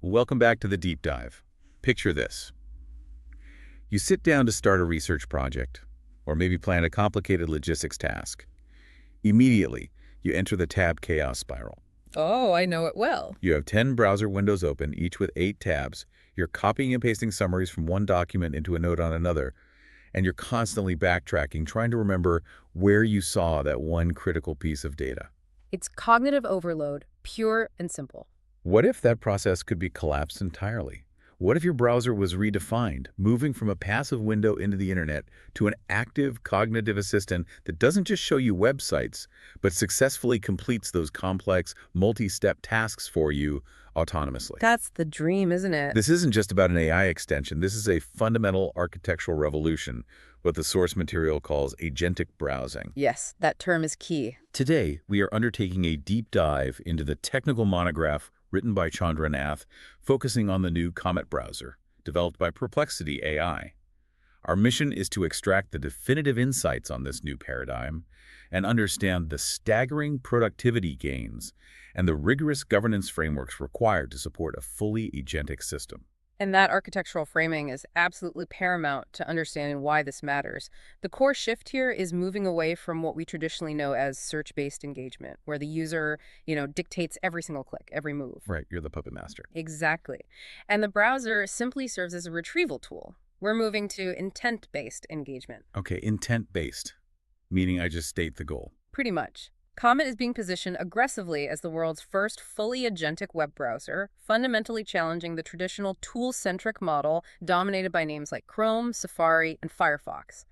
Welcome back to the deep dive. Picture this. You sit down to start a research project, or maybe plan a complicated logistics task. Immediately, you enter the tab chaos spiral. Oh, I know it well. You have 10 browser windows open, each with 8 tabs. You're copying and pasting summaries from one document into a note on another, and you're constantly backtracking, trying to remember where you saw that one critical piece of data. It's cognitive overload, pure and simple. What if that process could be collapsed entirely? What if your browser was redefined, moving from a passive window into the internet to an active cognitive assistant that doesn't just show you websites, but successfully completes those complex, multi-step tasks for you autonomously? That's the dream, isn't it? This isn't just about an AI extension. This is a fundamental architectural revolution, what the source material calls agentic browsing. Yes, that term is key. Today, we are undertaking a deep dive into the technical monograph written by Chandra Nath, focusing on the new Comet browser, developed by Perplexity AI. Our mission is to extract the definitive insights on this new paradigm and understand the staggering productivity gains and the rigorous governance frameworks required to support a fully agentic system. And that architectural framing is absolutely paramount to understanding why this matters. The core shift here is moving away from what we traditionally know as search-based engagement, where the user, dictates every single click, every move. Right, you're the puppet master. Exactly. And the browser simply serves as a retrieval tool. We're moving to intent-based engagement. Okay, intent-based, meaning I just state the goal. Pretty much. Comet is being positioned aggressively as the world's first fully agentic web browser, fundamentally challenging the traditional tool-centric model dominated by names like Chrome, Safari, and Firefox.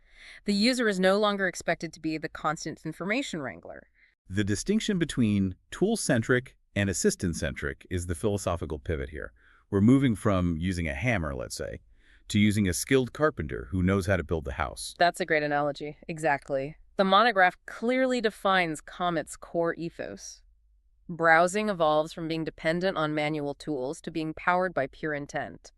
The user is no longer expected to be the constant information wrangler. The distinction between tool-centric and assistant-centric is the philosophical pivot here. We're moving from using a hammer, let's say, to using a skilled carpenter who knows how to build the house. That's a great analogy. Exactly. The monograph clearly defines Comet's core ethos. Browsing evolves from being dependent on manual tools to being powered by pure intent.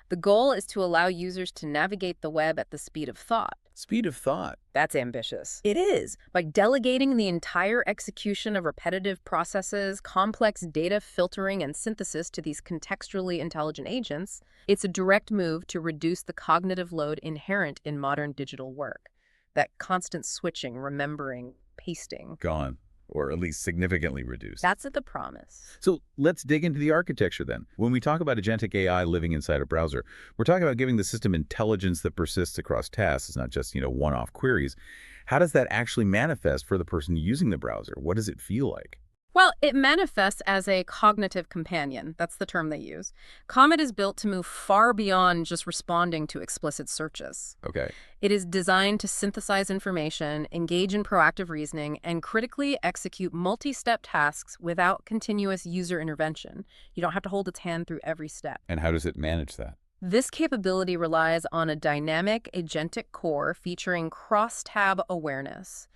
The goal is to allow users to navigate the web at the speed of thought. Speed of thought. That's ambitious. It is. By delegating the entire execution of repetitive processes, complex data filtering and synthesis to these contextually intelligent agents, it's a direct move to reduce the cognitive load inherent in modern digital work. That constant switching, remembering, pasting. Gone, or at least significantly reduced. That's the promise. So let's dig into the architecture then. When we talk about agentic AI living inside a browser, we're talking about giving the system intelligence that persists across tasks. It's not just, one-off queries. How does that actually manifest for the person using the browser? What does it feel like? Well, it manifests as a cognitive companion. That's the term they use. Comet is built to move far beyond just responding to explicit searches. Okay. It is designed to synthesize information, engage in proactive reasoning, and critically execute multi-step tasks without continuous user intervention. You don't have to hold its hand through every step. And how does it manage that? This capability relies on a dynamic agentic core featuring cross-tab awareness.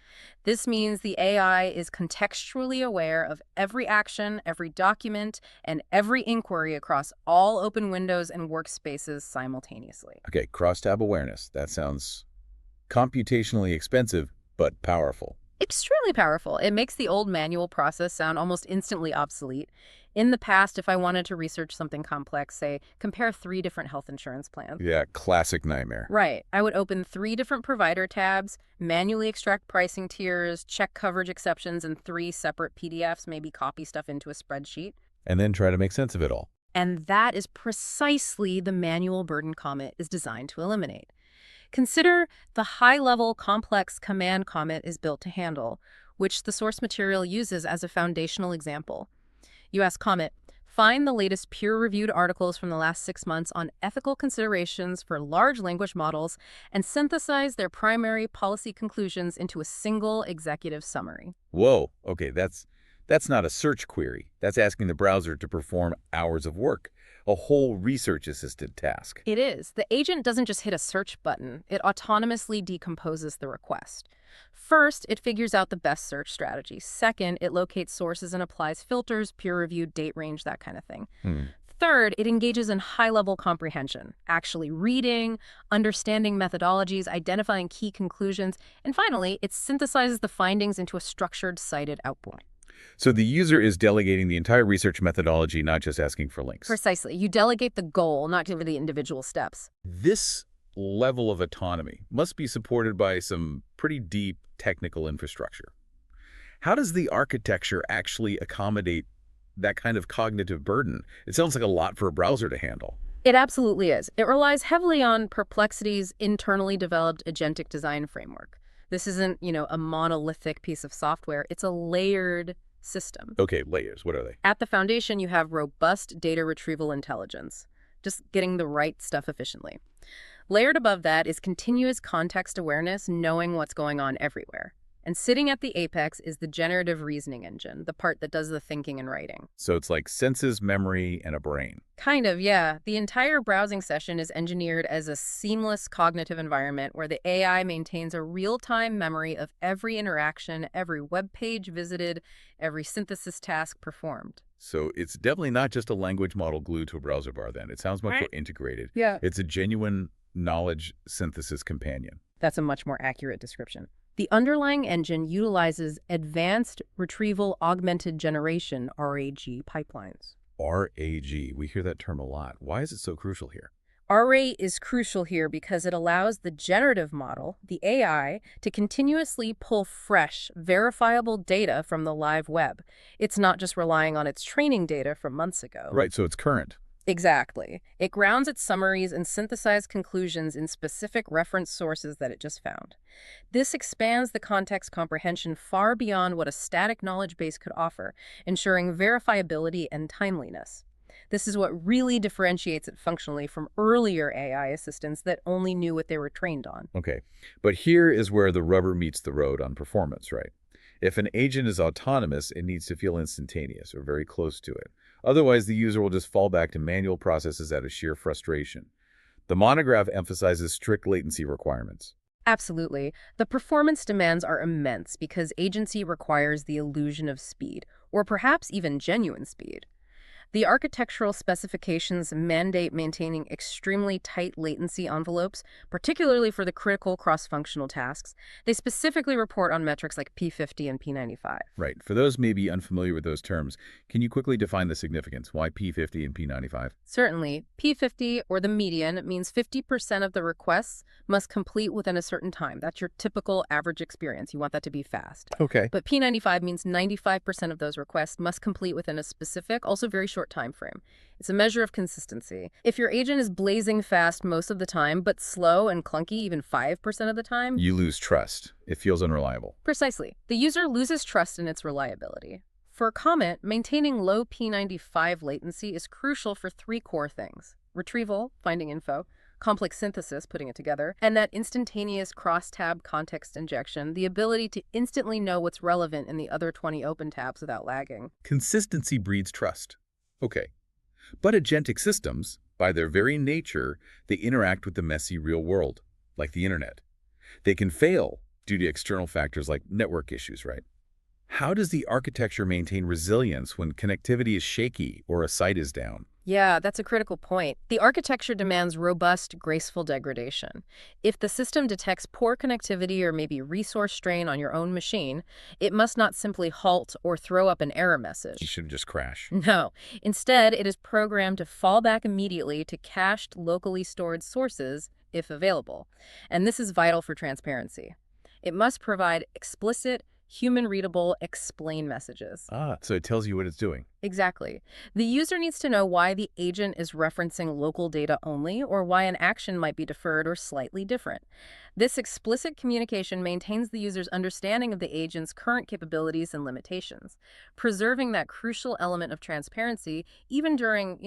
This means the AI is contextually aware of every action, every document, and every inquiry across all open windows and workspaces simultaneously. Okay, cross-tab awareness. That sounds computationally expensive, but powerful. Extremely powerful. It makes the old manual process sound almost instantly obsolete. In the past, if I wanted to research something complex, say, compare 3 different health insurance plans. Yeah, classic nightmare. Right. I would open 3 different provider tabs, manually extract pricing tiers, check coverage exceptions in 3 separate PDFs, maybe copy stuff into a spreadsheet. And then try to make sense of it all. And that is precisely the manual burden Comet is designed to eliminate. Consider the high-level, complex command Comet is built to handle, which the source material uses as a foundational example. You ask Comet, find the latest peer-reviewed articles from the last 6 months on ethical considerations for large language models and synthesize their primary policy conclusions into a single executive summary. Whoa, okay, that's not a search query. That's asking the browser to perform hours of work, a whole research-assisted task. It is. The agent doesn't just hit a search button. It autonomously decomposes the request. First, it figures out the best search strategy. Second, it locates sources and applies filters, peer-reviewed, date range, that kind of thing. Third, it engages in high-level comprehension, actually reading, understanding methodologies, identifying key conclusions, and finally, it synthesizes the findings into a structured, cited output. So the user is delegating the entire research methodology, not just asking for links. Precisely. You delegate the goal, not give the individual steps. This level of autonomy must be supported by some pretty deep technical infrastructure. How does the architecture actually accommodate that kind of cognitive burden? It sounds like a lot for a browser to handle. It absolutely is. It relies heavily on Perplexity's internally developed agentic design framework. This isn't, a monolithic piece of software. It's a layered system. Okay, layers, what are they? At the foundation, you have robust data retrieval intelligence, just getting the right stuff efficiently. Layered above that is continuous context awareness, knowing what's going on everywhere. And sitting at the apex is the generative reasoning engine, the part that does the thinking and writing. So it's like senses, memory, and a brain. Kind of, yeah. The entire browsing session is engineered as a seamless cognitive environment where the AI maintains a real-time memory of every interaction, every web page visited, every synthesis task performed. So it's definitely not just a language model glued to a browser bar then. It sounds much more integrated. Yeah. It's a genuine knowledge synthesis companion. That's a much more accurate description. The underlying engine utilizes advanced retrieval augmented generation, RAG, pipelines. RAG, we hear that term a lot. Why is it so crucial here? RA is crucial here because it allows the generative model, the AI, to continuously pull fresh, verifiable data from the live web. It's not just relying on its training data from months ago. Right, so it's current. Exactly. It grounds its summaries and synthesized conclusions in specific reference sources that it just found. This expands the context comprehension far beyond what a static knowledge base could offer, ensuring verifiability and timeliness. This is what really differentiates it functionally from earlier AI assistants that only knew what they were trained on. Okay, but here is where the rubber meets the road on performance, right? If an agent is autonomous, it needs to feel instantaneous or very close to it. Otherwise, the user will just fall back to manual processes out of sheer frustration. The monograph emphasizes strict latency requirements. Absolutely. The performance demands are immense because agency requires the illusion of speed, or perhaps even genuine speed. The architectural specifications mandate maintaining extremely tight latency envelopes, particularly for the critical cross-functional tasks. They specifically report on metrics like P50 and P95. Right. For those maybe unfamiliar with those terms, can you quickly define the significance? Why P50 and P95? Certainly, P50, or the median, means 50% of the requests must complete within a certain time. That's your typical average experience. You want that to be fast. Okay. But P95 means 95% of those requests must complete within a specific, also very short time frame. It's a measure of consistency. If your agent is blazing fast most of the time, but slow and clunky even 5% of the time, You lose trust. It feels unreliable. precisely, the user loses trust in its reliability. For Comet, maintaining low P95 latency is crucial for three core things: retrieval, finding info; complex synthesis, putting it together; and that instantaneous cross-tab context injection, the ability to instantly know what's relevant in the other 20 open tabs without lagging. Consistency breeds trust. Okay. But agentic systems, by their very nature, they interact with the messy real world, like the internet. They can fail due to external factors like network issues, right? How does the architecture maintain resilience when connectivity is shaky or a site is down? Yeah, that's a critical point. The architecture demands robust, graceful degradation. If the system detects poor connectivity or maybe resource strain on your own machine, it must not simply halt or throw up an error You message. shouldn't just crash. No. Instead, it is programmed to fall back immediately to cached, locally stored sources, if available. And this is vital for transparency. It must provide explicit, human-readable explain messages. So it tells you what it's doing. Exactly. The user needs to know why the agent is referencing local data only, or why an action might be deferred or slightly different. This explicit communication maintains the user's understanding of the agent's current capabilities and limitations, preserving that crucial element of transparency even during,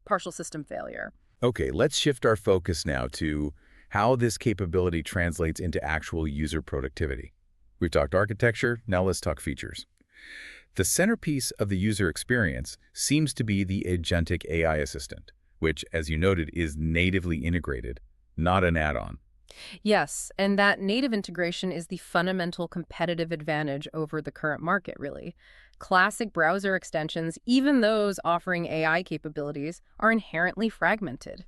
partial system failure. Okay, let's shift our focus now to how this capability translates into actual user productivity. We've talked architecture, now let's talk features. The centerpiece of the user experience seems to be the Agentic AI assistant, which, as you noted, is natively integrated, not an add-on. Yes, and that native integration is the fundamental competitive advantage over the current market, really. Classic browser extensions, even those offering AI capabilities, are inherently fragmented.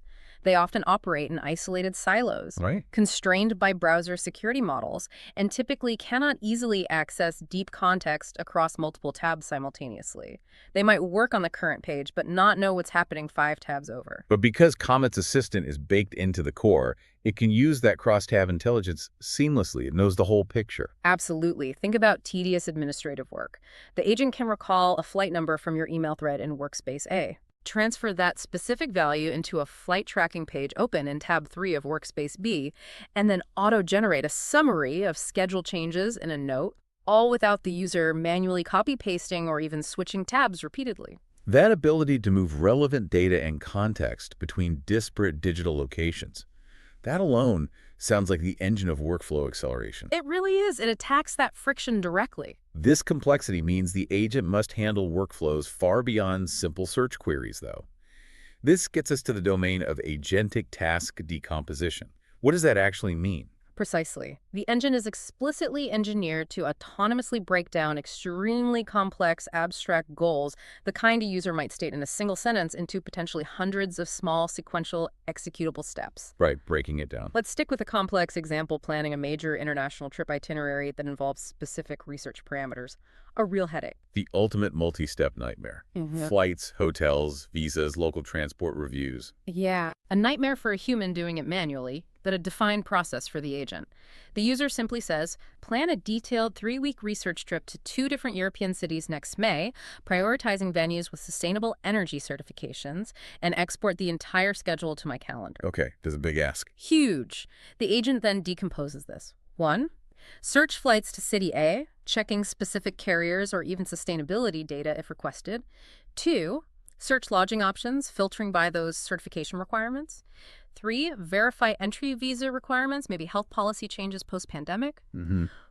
They often operate in isolated silos, Right. constrained by browser security models, and typically cannot easily access deep context across multiple tabs simultaneously. They might work on the current page, but not know what's happening 5 tabs over. But because Comet's assistant is baked into the core, it can use that cross-tab intelligence seamlessly. It knows the whole picture. Absolutely. Think about tedious administrative work. The agent can recall a flight number from your email thread in Workspace A. Transfer that specific value into a flight tracking page open in tab 3 of Workspace B, and then auto-generate a summary of schedule changes in a note, all without the user manually copy-pasting or even switching tabs repeatedly. That ability to move relevant data and context between disparate digital locations, that alone sounds like the engine of workflow acceleration. It really is. It attacks that friction directly. This complexity means the agent must handle workflows far beyond simple search queries, though. This gets us to the domain of agentic task decomposition. What does that actually mean? Precisely. The engine is explicitly engineered to autonomously break down extremely complex, abstract goals, the kind a user might state in a single sentence, into potentially hundreds of small, sequential, executable steps. Right, breaking it down. Let's stick with a complex example: planning a major international trip itinerary that involves specific research parameters. A real headache. The ultimate multi-step nightmare. Flights, hotels, visas, local transport reviews. Yeah, a nightmare for a human doing it manually, but a defined process for the agent. The user simply says, plan a detailed 3-week research trip to 2 different European cities next May, prioritizing venues with sustainable energy certifications, and export the entire schedule to my calendar. Okay, there's a big ask. Huge. The agent then decomposes this. 1. Search flights to City A, checking specific carriers or even sustainability data if requested. 2. Search lodging options, filtering by those certification requirements. 3. Verify entry visa requirements, maybe health policy changes post-pandemic.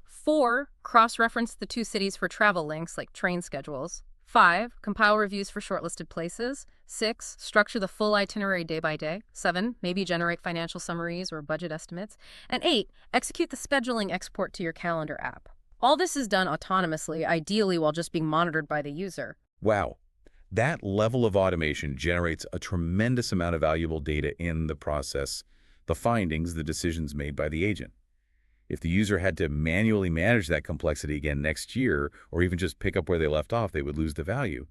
4. Cross-reference the 2 cities for travel links like train schedules. 5. Compile reviews for shortlisted places. 6. Structure the full itinerary day by day. 7. Maybe generate financial summaries or budget estimates. And 8. Execute the scheduling export to your calendar app. All this is done autonomously, ideally while just being monitored by the user. Wow. That level of automation generates a tremendous amount of valuable data in the process, the findings, the decisions made by the agent. If the user had to manually manage that complexity again next year, or even just pick up where they left off, they would lose the value.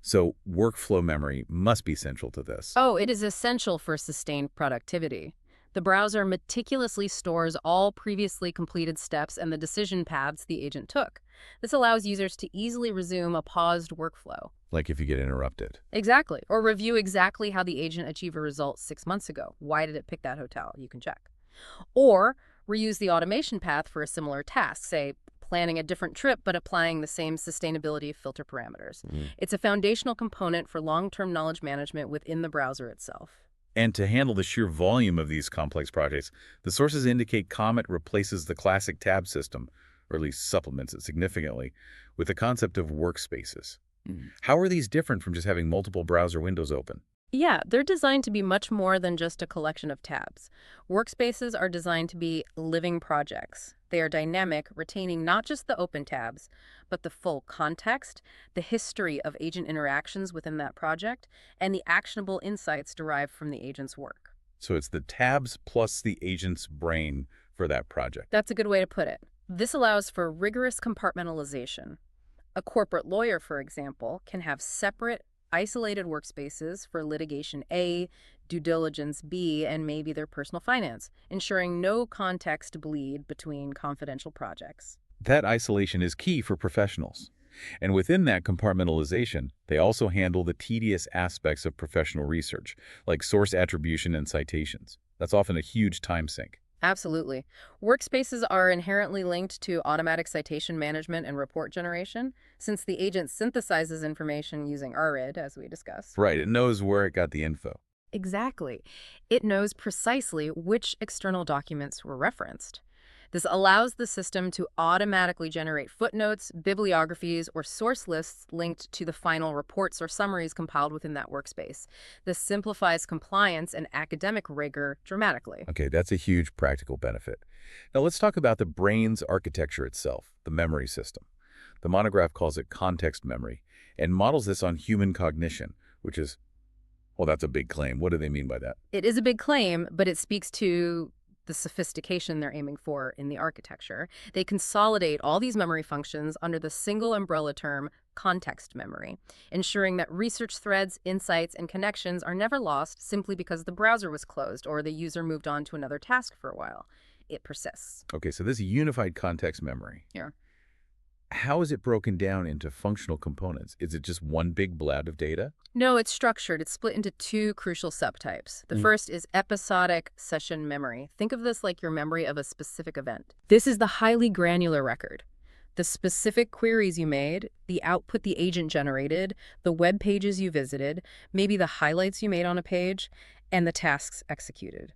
So workflow memory must be central to this. Oh, it is essential for sustained productivity. The browser meticulously stores all previously completed steps and the decision paths the agent took. This allows users to easily resume a paused workflow. Like if you get interrupted. Exactly. Or review exactly how the agent achieved a result 6 months ago. Why did it pick that hotel? You can check. Or reuse the automation path for a similar task, say planning a different trip but applying the same sustainability filter parameters. It's a foundational component for long-term knowledge management within the browser itself. And to handle the sheer volume of these complex projects, the sources indicate Comet replaces the classic tab system, or at least supplements it significantly, with the concept of workspaces. How are these different from just having multiple browser windows open? Yeah, they're designed to be much more than just a collection of tabs. Workspaces are designed to be living projects. They are dynamic, retaining not just the open tabs, but the full context, the history of agent interactions within that project, and the actionable insights derived from the agent's work. So it's the tabs plus the agent's brain for that project. That's a good way to put it. This allows for rigorous compartmentalization. A corporate lawyer, for example, can have separate, isolated workspaces for litigation A, due diligence B, and maybe their personal finance, ensuring no context bleed between confidential projects. That isolation is key for professionals. And within that compartmentalization, they also handle the tedious aspects of professional research, like source attribution and citations. That's often a huge time sink. Absolutely. Workspaces are inherently linked to automatic citation management and report generation, since the agent synthesizes information using RED, as we discussed. Right, it knows where it got the info. Exactly. It knows precisely which external documents were referenced. This allows the system to automatically generate footnotes, bibliographies, or source lists linked to the final reports or summaries compiled within that workspace. This simplifies compliance and academic rigor dramatically. Okay, that's a huge practical benefit. Now let's talk about the brain's architecture itself, the memory system. The monograph calls it context memory and models this on human cognition, which is Well, that's a big claim. What do they mean by that? It is a big claim, but it speaks to the sophistication they're aiming for in the architecture. They consolidate all these memory functions under the single umbrella term context memory, ensuring that research threads, insights, and connections are never lost simply because the browser was closed or the user moved on to another task for a while. It persists. Okay, so this unified context memory, Yeah. how is it broken down into functional components? Is it just one big blob of data? No, it's structured. It's split into two crucial subtypes. The first is episodic session memory. Think of this like your memory of a specific event. This is the highly granular record. The specific queries you made, the output the agent generated, the web pages you visited, maybe the highlights you made on a page, and the tasks executed.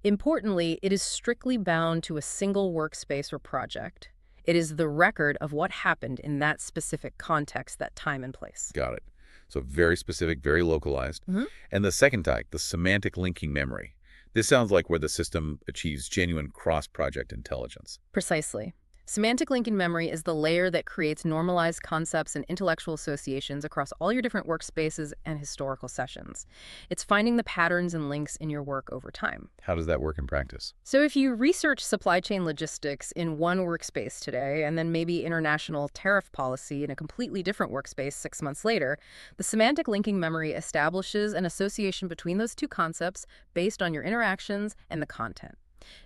Importantly, it is strictly bound to a single workspace or project. It is the record of what happened in that specific context, that time and place. Got it. So very specific, very localized. Mhm. And the second type, the semantic linking memory. This sounds like where the system achieves genuine cross-project intelligence. Precisely. Semantic linking memory is the layer that creates normalized concepts and intellectual associations across all your different workspaces and historical sessions. It's finding the patterns and links in your work over time. How does that work in practice? So if you research supply chain logistics in one workspace today, and then maybe international tariff policy in a completely different workspace 6 months later, the semantic linking memory establishes an association between those two concepts based on your interactions and the content.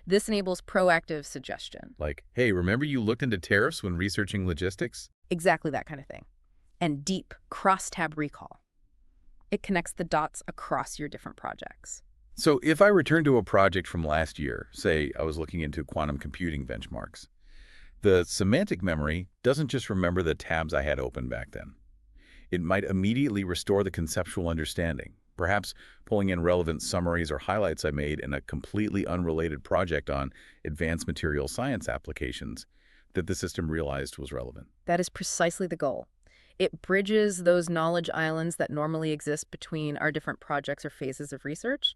This enables proactive suggestion. Like, hey, remember you looked into tariffs when researching logistics? Exactly that kind of thing. And deep cross-tab recall. It connects the dots across your different projects. So if I return to a project from last year, say I was looking into quantum computing benchmarks, the semantic memory doesn't just remember the tabs I had open back then. It might immediately restore the conceptual understanding, perhaps pulling in relevant summaries or highlights I made in a completely unrelated project on advanced material science applications that the system realized was relevant. That is precisely the goal. It bridges those knowledge islands that normally exist between our different projects or phases of research.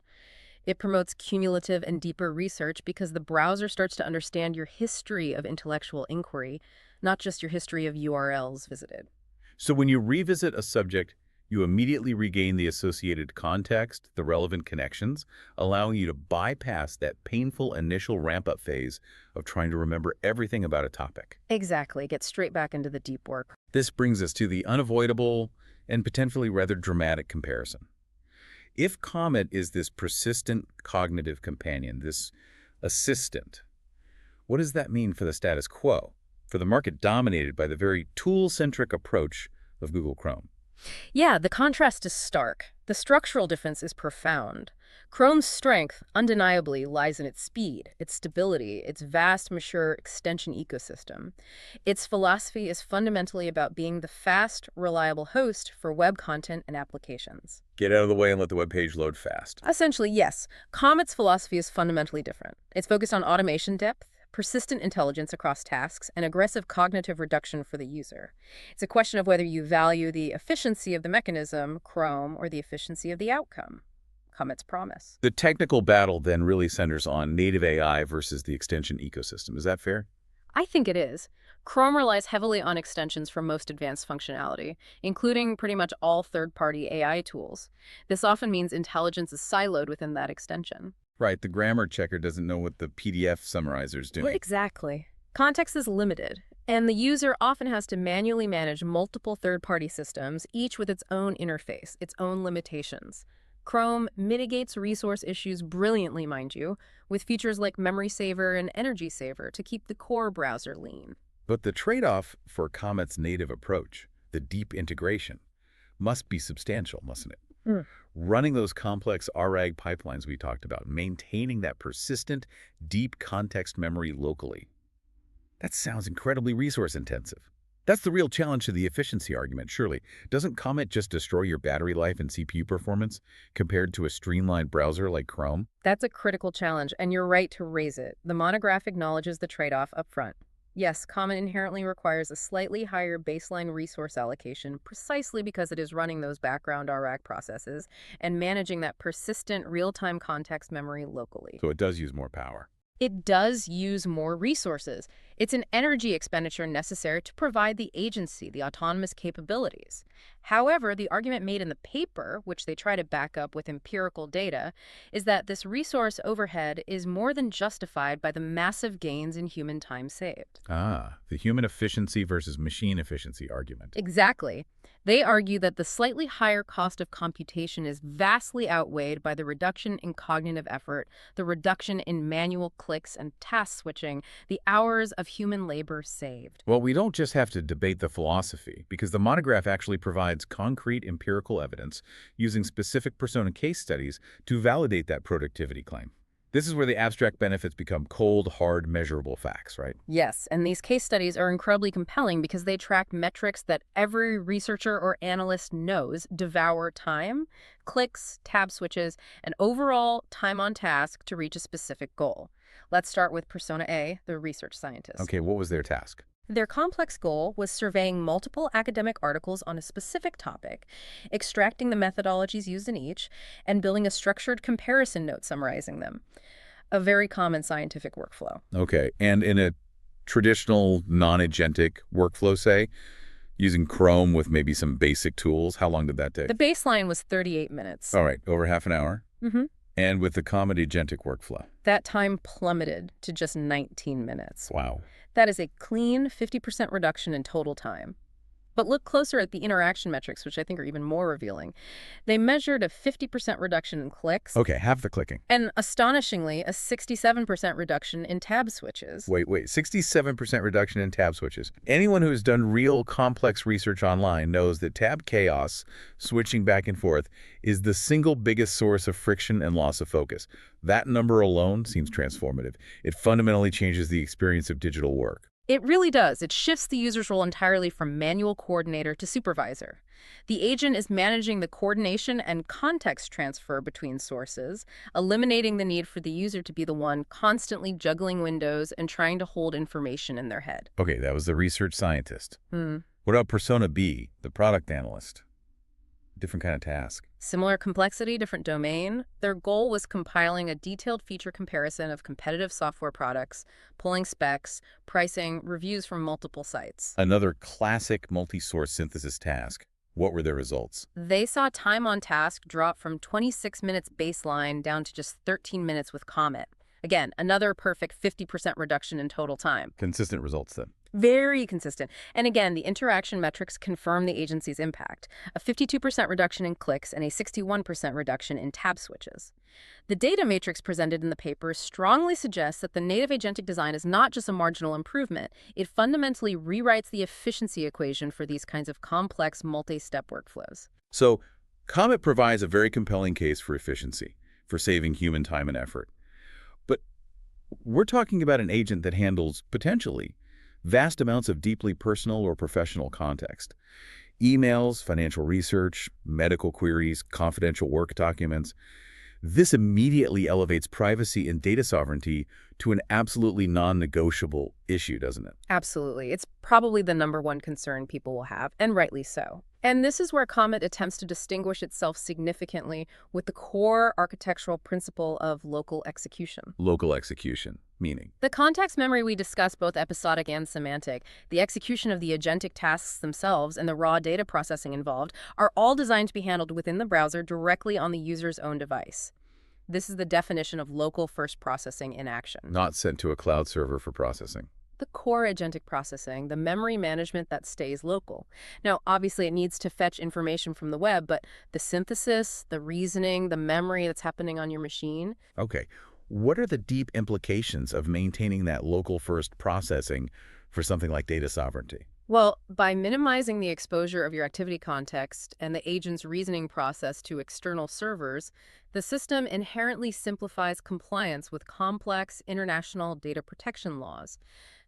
It promotes cumulative and deeper research because the browser starts to understand your history of intellectual inquiry, not just your history of URLs visited. So when you revisit a subject, you immediately regain the associated context, the relevant connections, allowing you to bypass that painful initial ramp-up phase of trying to remember everything about a topic. Exactly. Get straight back into the deep work. This brings us to the unavoidable and potentially rather dramatic comparison. If Comet is this persistent cognitive companion, this assistant, what does that mean for the status quo, for the market dominated by the very tool-centric approach of Google Chrome? Yeah, the contrast is stark. The structural difference is profound. Chrome's strength, undeniably, lies in its speed, its stability, its vast, mature extension ecosystem. Its philosophy is fundamentally about being the fast, reliable host for web content and applications. Get out of the way and let the web page load fast. Essentially, yes. Comet's philosophy is fundamentally different. It's focused on automation depth, persistent intelligence across tasks, and aggressive cognitive reduction for the user. It's a question of whether you value the efficiency of the mechanism, Chrome, or the efficiency of the outcome, Comet's promise. The technical battle then really centers on native AI versus the extension ecosystem. Is that fair? I think it is. Chrome relies heavily on extensions for most advanced functionality, including pretty much all third-party AI tools. This often means intelligence is siloed within that extension. Right, the grammar checker doesn't know what the PDF summarizer is doing. Exactly. Context is limited, and the user often has to manually manage multiple third-party systems, each with its own interface, its own limitations. Chrome mitigates resource issues brilliantly, mind you, with features like Memory Saver and Energy Saver to keep the core browser lean. But the trade-off for Comet's native approach, the deep integration, must be substantial, mustn't it? Running those complex RAG pipelines we talked about, maintaining that persistent, deep context memory locally. That sounds incredibly resource-intensive. That's the real challenge to the efficiency argument, surely. Doesn't Comet just destroy your battery life and CPU performance compared to a streamlined browser like Chrome? That's a critical challenge, and you're right to raise it. The monograph acknowledges the trade-off up front. Yes, Comet inherently requires a slightly higher baseline resource allocation precisely because it is running those background RAG processes and managing that persistent real-time context memory locally. So it does use more power. It does use more resources. It's an energy expenditure necessary to provide the agency the autonomous capabilities. However, the argument made in the paper, which they try to back up with empirical data, is that this resource overhead is more than justified by the massive gains in human time saved. Ah, the human efficiency versus machine efficiency argument. Exactly. They argue that the slightly higher cost of computation is vastly outweighed by the reduction in cognitive effort, the reduction in manual clicks and task switching, the hours of human labor saved. Well, we don't just have to debate the philosophy, because the monograph actually provides concrete empirical evidence using specific persona case studies to validate that productivity claim. This is where the abstract benefits become cold, hard, measurable facts, right? Yes, and these case studies are incredibly compelling because they track metrics that every researcher or analyst knows devour time, clicks, tab switches, and overall time on task to reach a specific goal. Let's start with Persona A, the research scientist. Okay, what was their task? Their complex goal was surveying multiple academic articles on a specific topic, extracting the methodologies used in each, and building a structured comparison note summarizing them. A very common scientific workflow. Okay, and in a traditional non-agentic workflow, say, using Chrome with maybe some basic tools, how long did that take? The baseline was 38 minutes. All right, over half an hour. hmm And with the Comet agentic workflow. That time plummeted to just 19 minutes. Wow. That is a clean 50% reduction in total time. But look closer at the interaction metrics, which I think are even more revealing. They measured a 50% reduction in clicks, Okay, half the clicking. and astonishingly, a 67% reduction in tab switches. Wait, 67% reduction in tab switches. Anyone who has done real complex research online knows that tab chaos, switching back and forth, is the single biggest source of friction and loss of focus. That number alone seems transformative. It fundamentally changes the experience of digital work. It really does. It shifts the user's role entirely from manual coordinator to supervisor. The agent is managing the coordination and context transfer between sources, eliminating the need for the user to be the one constantly juggling windows and trying to hold information in their head. Okay, that was the research scientist. Hmm. What about Persona B, the product analyst? Different kind of task. Similar complexity, different domain. Their goal was compiling a detailed feature comparison of competitive software products, pulling specs, pricing, reviews from multiple sites. Another classic multi-source synthesis task. What were their results? They saw time on task drop from 26 minutes baseline down to just 13 minutes with Comet. Again, another perfect 50% reduction in total time. Consistent results then. Very consistent. And again, the interaction metrics confirm the agency's impact. A 52% reduction in clicks and a 61% reduction in tab switches. The data matrix presented in the paper strongly suggests that the native agentic design is not just a marginal improvement. It fundamentally rewrites the efficiency equation for these kinds of complex multi-step workflows. So, Comet provides a very compelling case for efficiency, for saving human time and effort. But we're talking about an agent that handles, potentially, vast amounts of deeply personal or professional context. Emails, financial research, medical queries, confidential work documents. This immediately elevates privacy and data sovereignty to an absolutely non-negotiable issue, doesn't it? Absolutely. It's probably the number one concern people will have, and rightly so. And this is where Comet attempts to distinguish itself significantly with the core architectural principle of local execution. Local execution, meaning? The context memory we discussed, both episodic and semantic, the execution of the agentic tasks themselves, and the raw data processing involved are all designed to be handled within the browser directly on the user's own device. This is the definition of local first processing in action. Not sent to a cloud server for processing. The core agentic processing, the memory management that stays local. Now, obviously, it needs to fetch information from the web, but the synthesis, the reasoning, the memory that's happening on your machine. Okay, what are the deep implications of maintaining that local first processing for something like data sovereignty? Well, by minimizing the exposure of your activity context and the agent's reasoning process to external servers, the system inherently simplifies compliance with complex international data protection laws.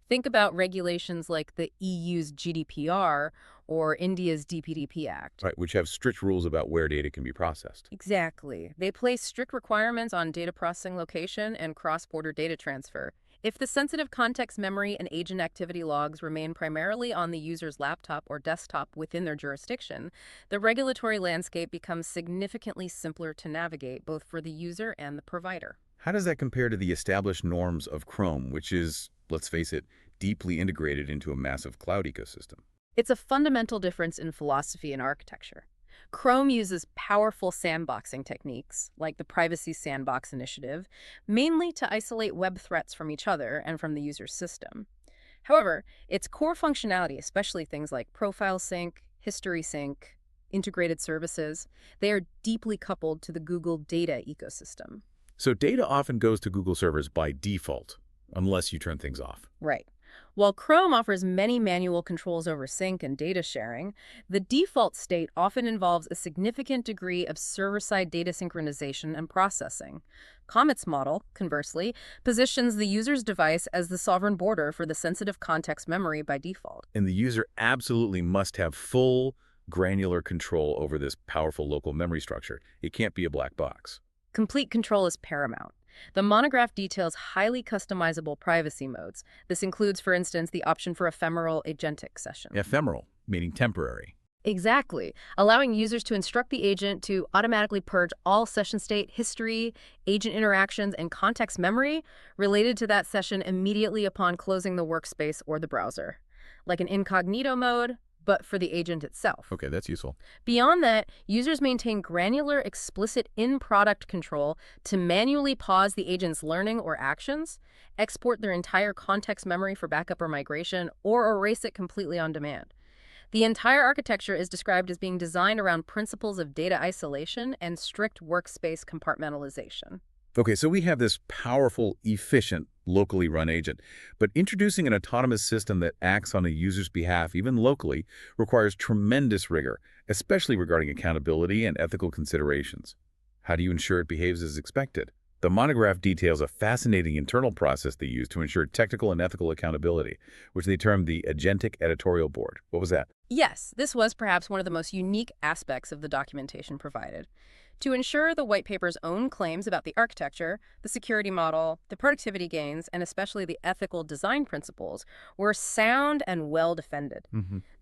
Think about regulations like the EU's GDPR or India's DPDP Act. Right, which have strict rules about where data can be processed. Exactly. They place strict requirements on data processing location and cross-border data transfer. If the sensitive context memory and agent activity logs remain primarily on the user's laptop or desktop within their jurisdiction, the regulatory landscape becomes significantly simpler to navigate both for the user and the provider. How does that compare to the established norms of Chrome, which is, let's face it, deeply integrated into a massive cloud ecosystem? It's a fundamental difference in philosophy and architecture. Chrome uses powerful sandboxing techniques, like the Privacy Sandbox initiative, mainly to isolate web threats from each other and from the user's system. However, its core functionality, especially things like profile sync, history sync, integrated services, they are deeply coupled to the Google data ecosystem. So data often goes to Google servers by default, unless you turn things off. Right. While Chrome offers many manual controls over sync and data sharing, the default state often involves a significant degree of server-side data synchronization and processing. Comet's model, conversely, positions the user's device as the sovereign border for the sensitive context memory by default. And the user absolutely must have full, granular control over this powerful local memory structure. It can't be a black box. Complete control is paramount. The monograph details highly customizable privacy modes. This includes, for instance, the option for ephemeral agentic session. Ephemeral, meaning temporary. Exactly, allowing users to instruct the agent to automatically purge all session state, history, agent interactions, and context memory related to that session immediately upon closing the workspace or the browser. Like an incognito mode, but for the agent itself. Okay, that's useful. Beyond that, users maintain granular, explicit in-product control to manually pause the agent's learning or actions, export their entire context memory for backup or migration, or erase it completely on demand. The entire architecture is described as being designed around principles of data isolation and strict workspace compartmentalization. Okay, so we have this powerful, efficient, locally run agent, but introducing an autonomous system that acts on a user's behalf, even locally, requires tremendous rigor, especially regarding accountability and ethical considerations. How do you ensure it behaves as expected? The monograph details a fascinating internal process they use to ensure technical and ethical accountability, which they term the Agentic Editorial Board. What was that? Yes, this was perhaps one of the most unique aspects of the documentation provided. To ensure the white paper's own claims about the architecture, the security model, the productivity gains, and especially the ethical design principles were sound and well defended.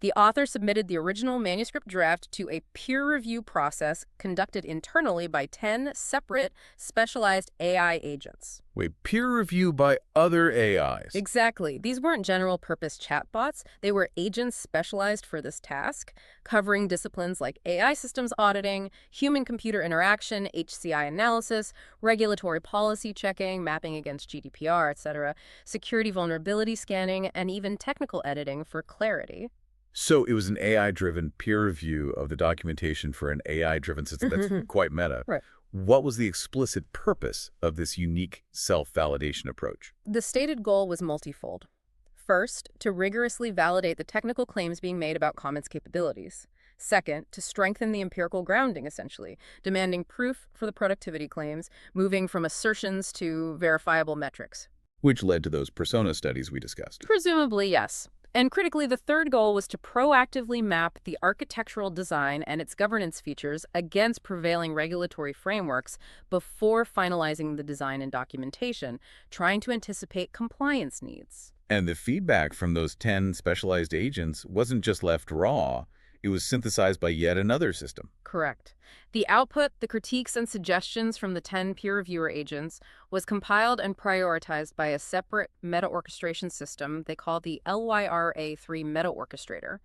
The author submitted the original manuscript draft to a peer review process conducted internally by 10 separate specialized AI agents. Wait, peer review by other AIs. Exactly. These weren't general-purpose chatbots. They were agents specialized for this task, covering disciplines like AI systems auditing, human-computer interaction, HCI analysis, regulatory policy checking, mapping against GDPR, etc., security vulnerability scanning, and even technical editing for clarity. So it was an AI-driven peer review of the documentation for an AI-driven system. That's quite meta. Right. What was the explicit purpose of this unique self-validation approach? The stated goal was multifold. First, to rigorously validate the technical claims being made about Comet's capabilities. Second, to strengthen the empirical grounding, essentially, demanding proof for the productivity claims, moving from assertions to verifiable metrics. Which led to those persona studies we discussed. Presumably, yes. And critically, the third goal was to proactively map the architectural design and its governance features against prevailing regulatory frameworks before finalizing the design and documentation, trying to anticipate compliance needs. And the feedback from those 10 specialized agents wasn't just left raw. It was synthesized by yet another system. Correct. The output, the critiques and suggestions from the 10 peer reviewer agents, was compiled and prioritized by a separate meta-orchestration system they call the LYRA3 meta-orchestrator.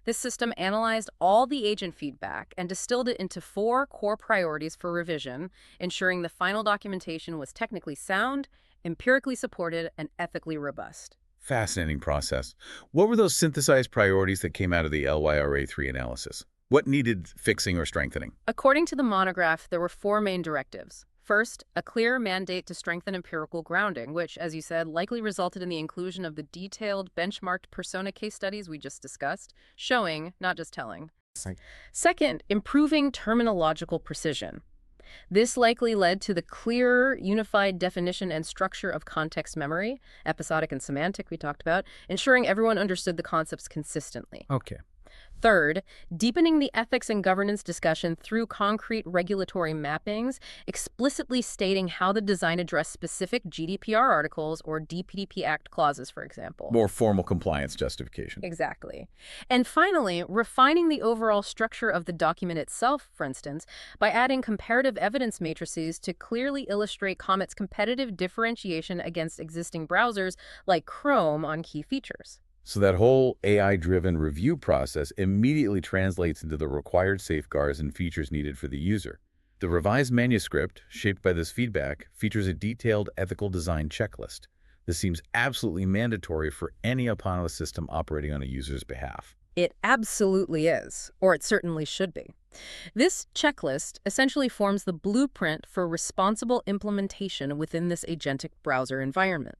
This system analyzed all the agent feedback and distilled it into 4 core priorities for revision, ensuring the final documentation was technically sound, empirically supported, and ethically robust. Fascinating process. What were those synthesized priorities that came out of the LYRA3 analysis? What needed fixing or strengthening? According to the monograph, there were 4 main directives. First, a clear mandate to strengthen empirical grounding, which, as you said, likely resulted in the inclusion of the detailed, benchmarked persona case studies we just discussed, showing, not just telling. Second, improving terminological precision. This likely led to the clearer, unified definition and structure of context memory, episodic and semantic we talked about, ensuring everyone understood the concepts consistently. Okay. Third, deepening the ethics and governance discussion through concrete regulatory mappings, explicitly stating how the design addressed specific GDPR articles or DPDP Act clauses, for example. More formal compliance justification. Exactly. And finally, refining the overall structure of the document itself, for instance, by adding comparative evidence matrices to clearly illustrate Comet's competitive differentiation against existing browsers like Chrome on key features. So that whole AI-driven review process immediately translates into the required safeguards and features needed for the user. The revised manuscript, shaped by this feedback, features a detailed ethical design checklist. This seems absolutely mandatory for any autonomous system operating on a user's behalf. It absolutely is, or it certainly should be. This checklist essentially forms the blueprint for responsible implementation within this agentic browser environment.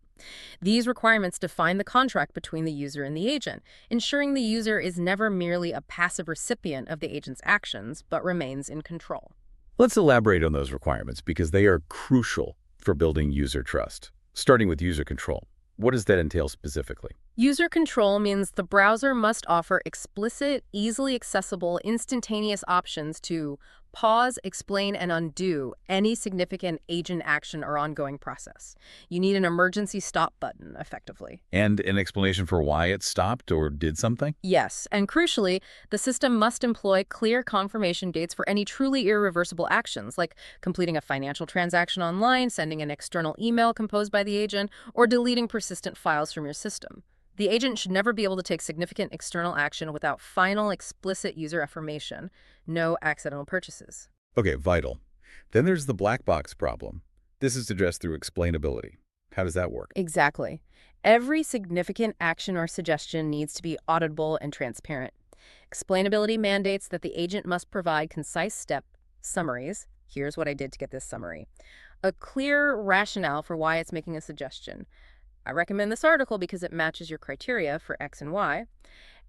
These requirements define the contract between the user and the agent, ensuring the user is never merely a passive recipient of the agent's actions, but remains in control. Let's elaborate on those requirements because they are crucial for building user trust. Starting with user control. What does that entail specifically? User control means the browser must offer explicit, easily accessible, instantaneous options to pause, explain, and undo any significant agent action or ongoing process. You need an emergency stop button, effectively. And an explanation for why it stopped or did something? Yes, and crucially, the system must employ clear confirmation gates for any truly irreversible actions, like completing a financial transaction online, sending an external email composed by the agent, or deleting persistent files from your system. The agent should never be able to take significant external action without final explicit user affirmation. No accidental purchases. Okay, vital. Then there's the black box problem. This is addressed through explainability. How does that work? Exactly. Every significant action or suggestion needs to be auditable and transparent. Explainability mandates that the agent must provide concise step summaries. Here's what I did to get this summary. A clear rationale for why it's making a suggestion. I recommend this article because it matches your criteria for X and Y,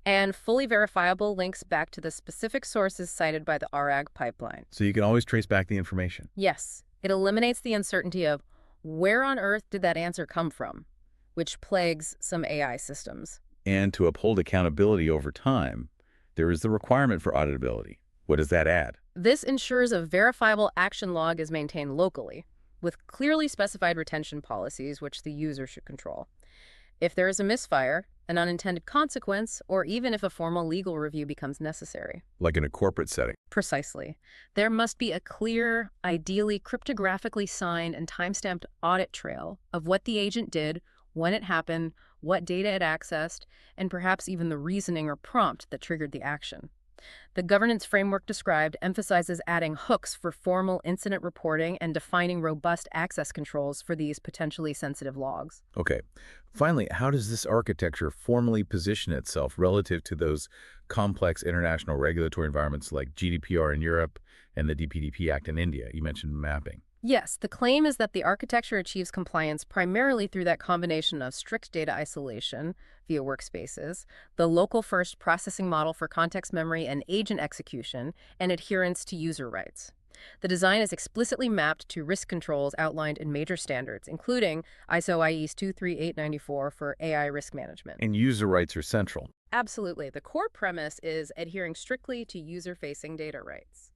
and fully verifiable links back to the specific sources cited by the RAG pipeline. So you can always trace back the information. Yes, it eliminates the uncertainty of where on earth did that answer come from, which plagues some AI systems. And to uphold accountability over time, there is the requirement for auditability. What does that add? This ensures a verifiable action log is maintained locally, with clearly specified retention policies which the user should control. If there is a misfire, an unintended consequence, or even if a formal legal review becomes necessary. Like in a corporate setting. Precisely. There must be a clear, ideally cryptographically signed and timestamped audit trail of what the agent did, when it happened, what data it accessed, and perhaps even the reasoning or prompt that triggered the action. The governance framework described emphasizes adding hooks for formal incident reporting and defining robust access controls for these potentially sensitive logs. Okay. Finally, how does this architecture formally position itself relative to those complex international regulatory environments like GDPR in Europe and the DPDP Act in India? You mentioned mapping. Yes, the claim is that the architecture achieves compliance primarily through that combination of strict data isolation via workspaces, the local-first processing model for context memory and agent execution, and adherence to user rights. The design is explicitly mapped to risk controls outlined in major standards, including ISO IEC 23894 for AI risk management. And user rights are central. Absolutely. The core premise is adhering strictly to user-facing data rights.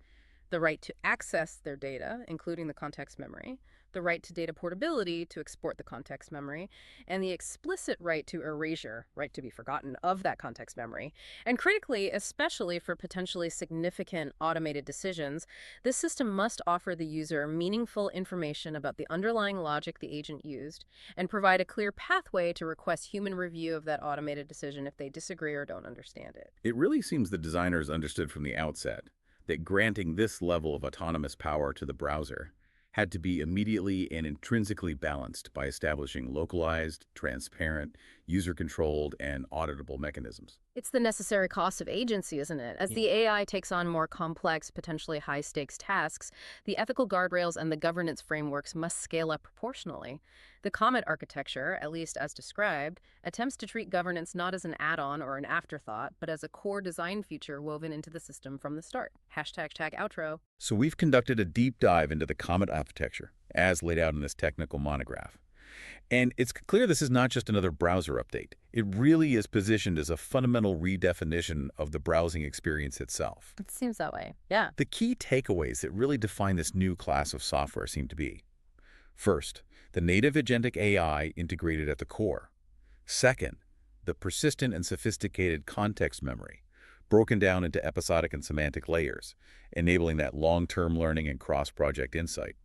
The right to access their data, including the context memory, the right to data portability to export the context memory, and the explicit right to erasure, right to be forgotten, of that context memory. And critically, especially for potentially significant automated decisions, this system must offer the user meaningful information about the underlying logic the agent used and provide a clear pathway to request human review of that automated decision if they disagree or don't understand it. It really seems the designers understood from the outset that granting this level of autonomous power to the browser had to be immediately and intrinsically balanced by establishing localized, transparent, user-controlled, and auditable mechanisms. It's the necessary cost of agency, isn't it? As the AI takes on more complex, potentially high-stakes tasks, the ethical guardrails and the governance frameworks must scale up proportionally. The Comet architecture, at least as described, attempts to treat governance not as an add-on or an afterthought, but as a core design feature woven into the system from the start. #outro. So we've conducted a deep dive into the Comet architecture, as laid out in this technical monograph. And it's clear this is not just another browser update. It really is positioned as a fundamental redefinition of the browsing experience itself. It seems that way. Yeah. The key takeaways that really define this new class of software seem to be: first, the native agentic AI integrated at the core. Second, the persistent and sophisticated context memory, broken down into episodic and semantic layers, enabling that long-term learning and cross-project insight.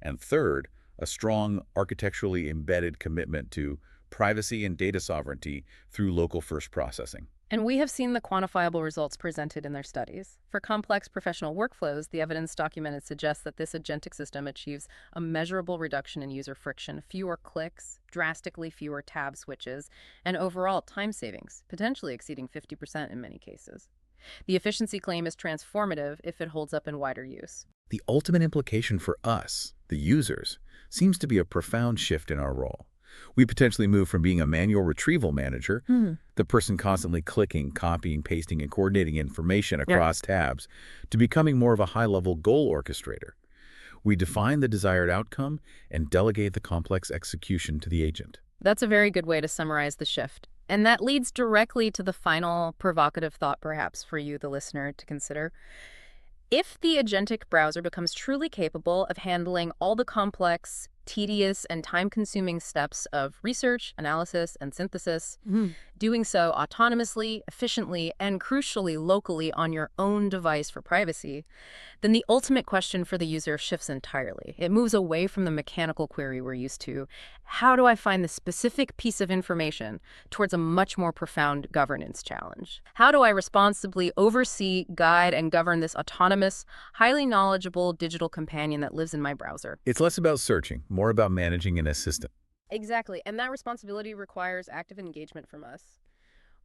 And third, a strong architecturally embedded commitment to privacy and data sovereignty through local first processing. And we have seen the quantifiable results presented in their studies. For complex professional workflows, the evidence documented suggests that this agentic system achieves a measurable reduction in user friction, fewer clicks, drastically fewer tab switches, and overall time savings, potentially exceeding 50% in many cases. The efficiency claim is transformative if it holds up in wider use. The ultimate implication for us, the users, seems to be a profound shift in our role. We potentially move from being a manual retrieval manager, the person constantly clicking, copying, pasting, and coordinating information across tabs, to becoming more of a high-level goal orchestrator. We define the desired outcome and delegate the complex execution to the agent. That's a very good way to summarize the shift. And that leads directly to the final provocative thought, perhaps, for you, the listener, to consider. If the agentic browser becomes truly capable of handling all the complex, tedious, and time-consuming steps of research, analysis, and synthesis, doing so autonomously, efficiently, and crucially locally on your own device for privacy, then the ultimate question for the user shifts entirely. It moves away from the mechanical query we're used to, how do I find the specific piece of information, towards a much more profound governance challenge. How do I responsibly oversee, guide, and govern this autonomous, highly knowledgeable digital companion that lives in my browser? It's less about searching, more about managing an assistant. Exactly, and that responsibility requires active engagement from us.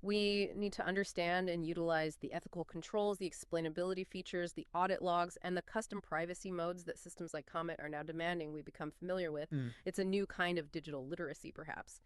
We need to understand and utilize the ethical controls, the explainability features, the audit logs, and the custom privacy modes that systems like Comet are now demanding we become familiar with. It's a new kind of digital literacy, perhaps.